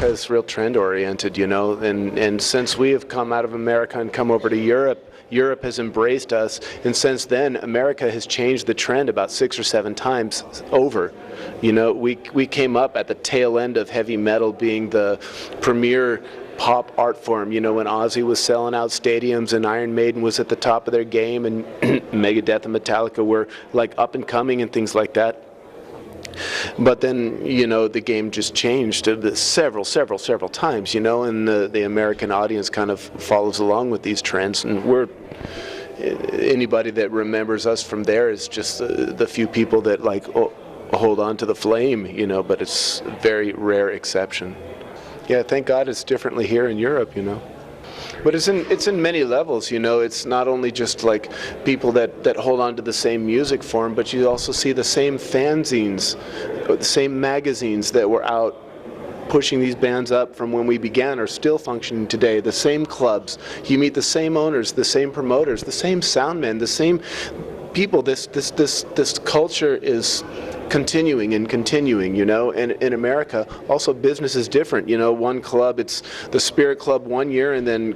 America is real trend oriented, you know, and since we have come out of America and come over to Europe, Europe has embraced us, and since then America has changed the trend about 6 or 7 times over. You know, we came up at the tail end of heavy metal being the premier pop art form, you know, when Ozzy was selling out stadiums and Iron Maiden was at the top of their game and Megadeth and Metallica were like up and coming and things like that. But then, you know, the game just changed several times, you know, and the American audience kind of follows along with these trends, and anybody that remembers us from there is just the few people that like hold on to the flame, you know, but it's a very rare exception. Yeah, thank God it's differently here in Europe, you know. But it's in many levels, you know. It's not only just like people that hold on to the same music form, but you also see the same fanzines, the same magazines that were out pushing these bands up from when we began are still functioning today. The same clubs, you meet the same owners, the same promoters, the same soundmen, the same people. This culture is continuing and continuing, you know. And in America, also business is different. You know, one club, it's the Spirit Club one year, and then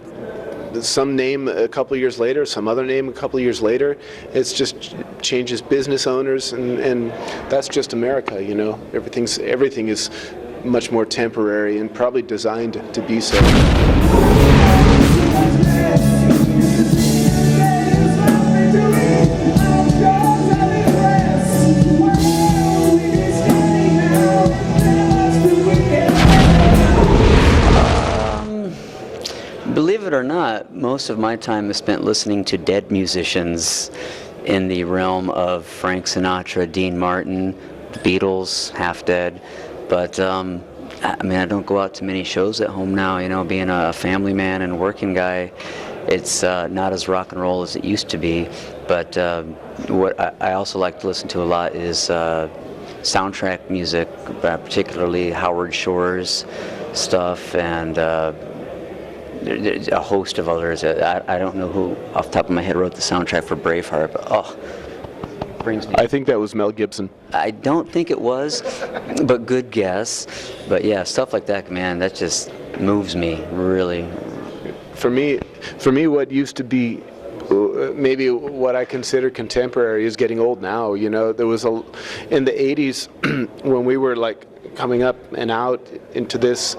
some name a couple of years later, some other name a couple of years later. It's just changes business owners, and that's just America, you know. Everything is much more temporary and probably designed to be so. Believe it or not, most of my time is spent listening to dead musicians in the realm of Frank Sinatra, Dean Martin, the Beatles, half dead. But I mean, I don't go out to many shows at home now, you know, being a family man and working guy. It's not as rock and roll as it used to be. But what I also like to listen to a lot is soundtrack music, particularly Howard Shore's stuff, and a host of others. I don't know who off the top of my head wrote the soundtrack for Braveheart, but brings me. I think that was Mel Gibson. I don't think it was, but good guess. But yeah, stuff like that, man, that just moves me, really. For me, what used to be maybe what I consider contemporary is getting old now. You know, there was in the 80s when we were like coming up and out into this,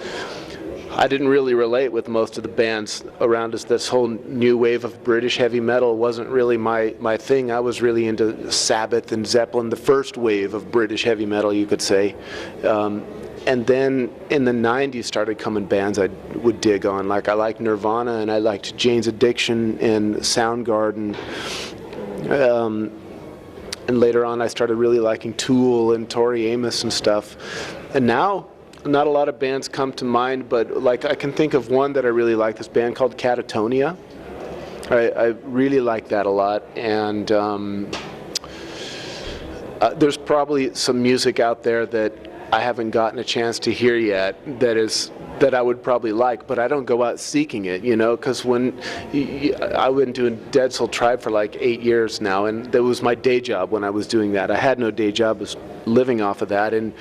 I didn't really relate with most of the bands around us. This whole new wave of British heavy metal wasn't really my thing. I was really into Sabbath and Zeppelin, the first wave of British heavy metal, you could say. And then in the 90s started coming bands I would dig on. Like I liked Nirvana, and I liked Jane's Addiction and Soundgarden. And later on I started really liking Tool and Tori Amos and stuff. And now, not a lot of bands come to mind, but like I can think of one that I really like, this band called Catatonia. I really like that a lot, and there's probably some music out there that I haven't gotten a chance to hear yet that I would probably like, but I don't go out seeking it, you know, because when I've been doing Dead Soul Tribe for like 8 years now, and that was my day job when I was doing that. I had no day job, I was living off of that, and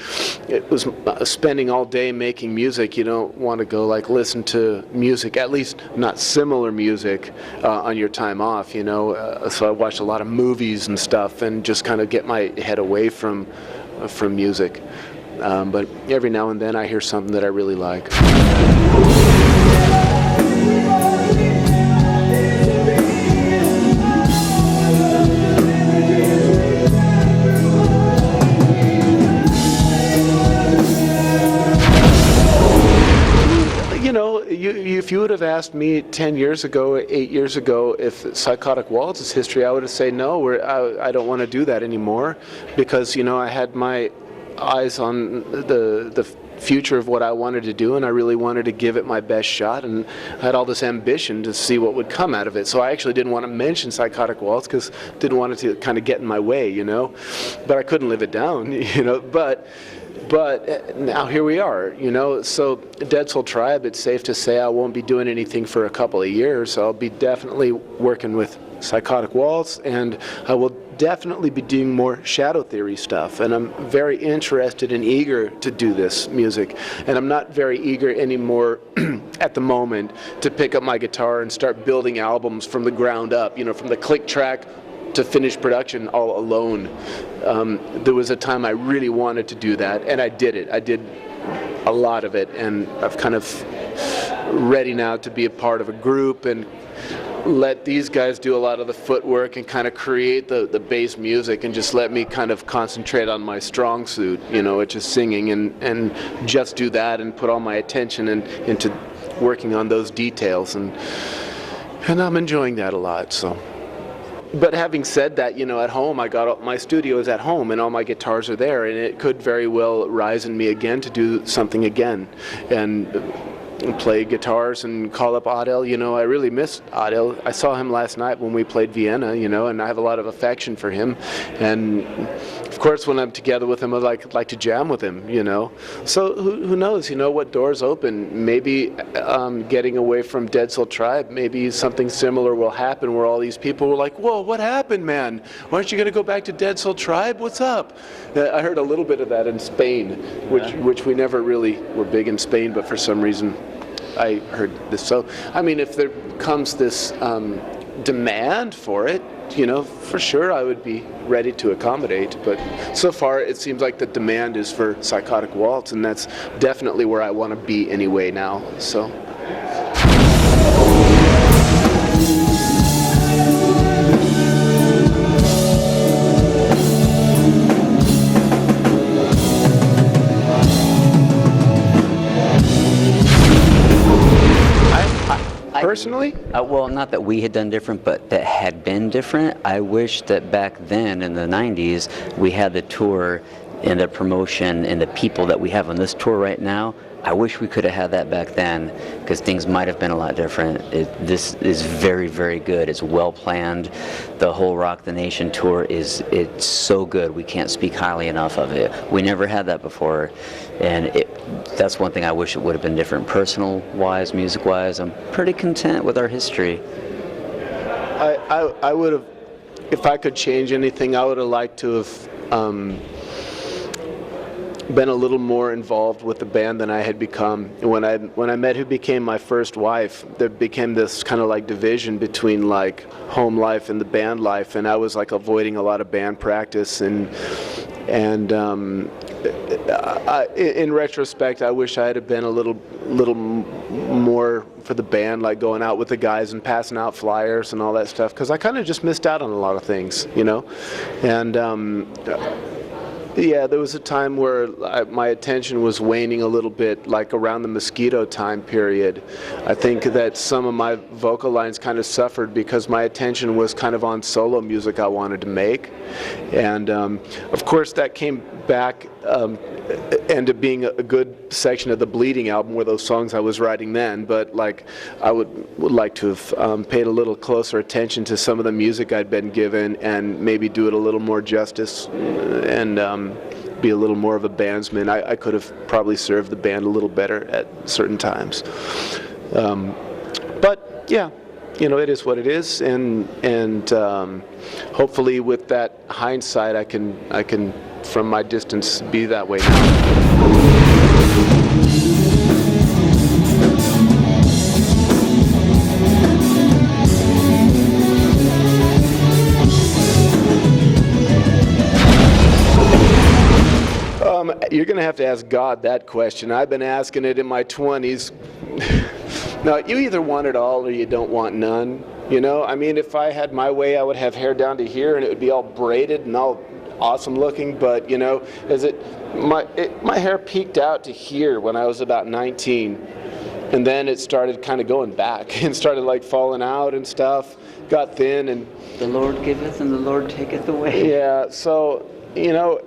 it was spending all day making music. You don't want to go like listen to music, at least not similar music, on your time off, you know. So I watched a lot of movies and stuff and just kind of get my head away from music. But every now and then I hear something that I really like. You know, if you would have asked me 10 years ago, 8 years ago, if Psychotic Waltz's history, I would have said no, I don't want to do that anymore, because, you know, I had my eyes on the future of what I wanted to do, and I really wanted to give it my best shot, and I had all this ambition to see what would come out of it. So I actually didn't want to mention Psychotic Waltz because I didn't want it to kind of get in my way, you know. But I couldn't live it down, you know. But But now here we are, you know. So Dead Soul Tribe, it's safe to say I won't be doing anything for a couple of years. I'll be definitely working with Psychotic Waltz, and I will definitely be doing more Shadow Theory stuff. And I'm very interested and eager to do this music. And I'm not very eager anymore at the moment to pick up my guitar and start building albums from the ground up, you know, from the click track to finished production all alone. There was a time I really wanted to do that, and I did it. I did a lot of it, and I'm kind of ready now to be a part of a group and let these guys do a lot of the footwork and kind of create the bass music, and just let me kind of concentrate on my strong suit, you know, which is singing, and just do that and put all my attention into working on those details, and I'm enjoying that a lot. So. But having said that, you know, at home, my studio is at home, and all my guitars are there, and it could very well rise in me again to do something again, and play guitars and call up Adel. You know, I really miss Adel. I saw him last night when we played Vienna, you know, and I have a lot of affection for him. And of course, when I'm together with him, I like to jam with him, you know. So who knows, you know, what doors open. Maybe getting away from Dead Soul Tribe, maybe something similar will happen where all these people were like, whoa, what happened, man? Why aren't you going to go back to Dead Soul Tribe? What's up? I heard a little bit of that in Spain, which we never really were big in Spain, but for some reason I heard this. So, I mean, if there comes this demand for it, you know, for sure I would be ready to accommodate. But so far it seems like the demand is for Psychotic Waltz, and that's definitely where I want to be anyway now. So. Personally? Well, not that we had done different, but that had been different. I wish that back then in the 90s, we had the tour and the promotion and the people that we have on this tour right now. I wish we could have had that back then, because things might have been a lot different. This is very, very good. It's well planned. The whole Rock the Nation tour it's so good. We can't speak highly enough of it. We never had that before, and that's one thing I wish it would have been different. Personal-wise, music-wise, I'm pretty content with our history. I would have, if I could change anything, I would have liked to have been a little more involved with the band than I had become. When I met who became my first wife, there became this kind of like division between like home life and the band life, and I was like avoiding a lot of band practice, and in retrospect, I wish I had been a little more for the band, like going out with the guys and passing out flyers and all that stuff, because I kind of just missed out on a lot of things, you know, and. Yeah, there was a time where my attention was waning a little bit, like around the Mosquito time period. I think that some of my vocal lines kind of suffered because my attention was kind of on solo music I wanted to make. And of course that came back into being a good section of the Bleeding album, were those songs I was writing then. But like, I would like to have paid a little closer attention to some of the music I'd been given, and maybe do it a little more justice, and be a little more of a bandsman. I could have probably served the band a little better at certain times. But yeah, you know, it is what it is, and hopefully with that hindsight, I can from my distance be that way now. You're going to have to ask God that question. I've been asking it in my 20s. No, you either want it all or you don't want none. You know, I mean, if I had my way, I would have hair down to here and it would be all braided and all awesome looking. But, you know, my hair peaked out to here when I was about 19. And then it started kind of going back and started like falling out and stuff, got thin. And the Lord giveth and the Lord taketh away. Yeah, so... You know,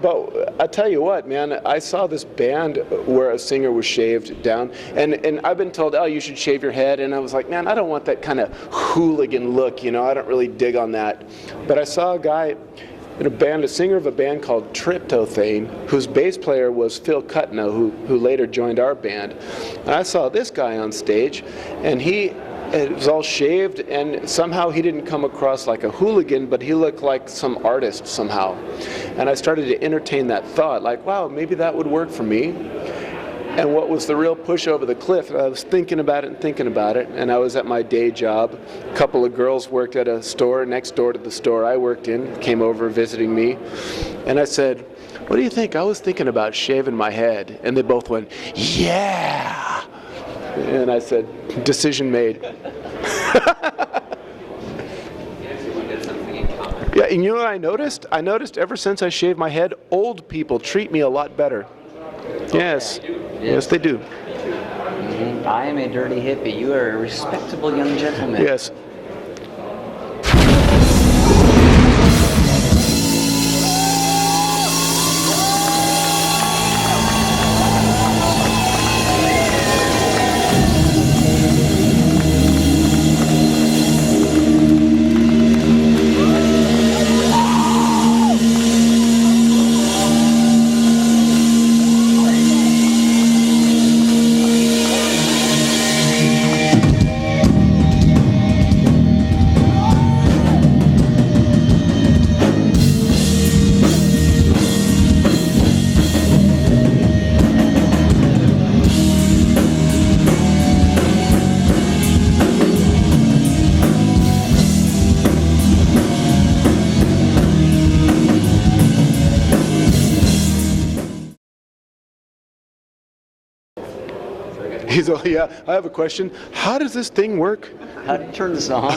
but I tell you what, man, I saw this band where a singer was shaved down, and I've been told, oh, you should shave your head, and I was like, man, I don't want that kind of hooligan look, you know, I don't really dig on that. But I saw a guy in a band, a singer of a band called Tryptophane, whose bass player was Phil Cutno, who later joined our band. And I saw this guy on stage, and it was all shaved, and somehow he didn't come across like a hooligan, but he looked like some artist somehow. And I started to entertain that thought, like, wow, maybe that would work for me. And what was the real push over the cliff? I was thinking about it, and I was at my day job. A couple of girls worked at a store next door to the store I worked in, came over visiting me, and I said, what do you think? I was thinking about shaving my head. And they both went, yeah! And I said, decision made. Yeah, and you know what I noticed? I noticed ever since I shaved my head, old people treat me a lot better. Yes. Yes, they do. Mm-hmm. I am a dirty hippie. You are a respectable young gentleman. Yes. He's all, yeah, I have a question. How does this thing work? How do you turn this on?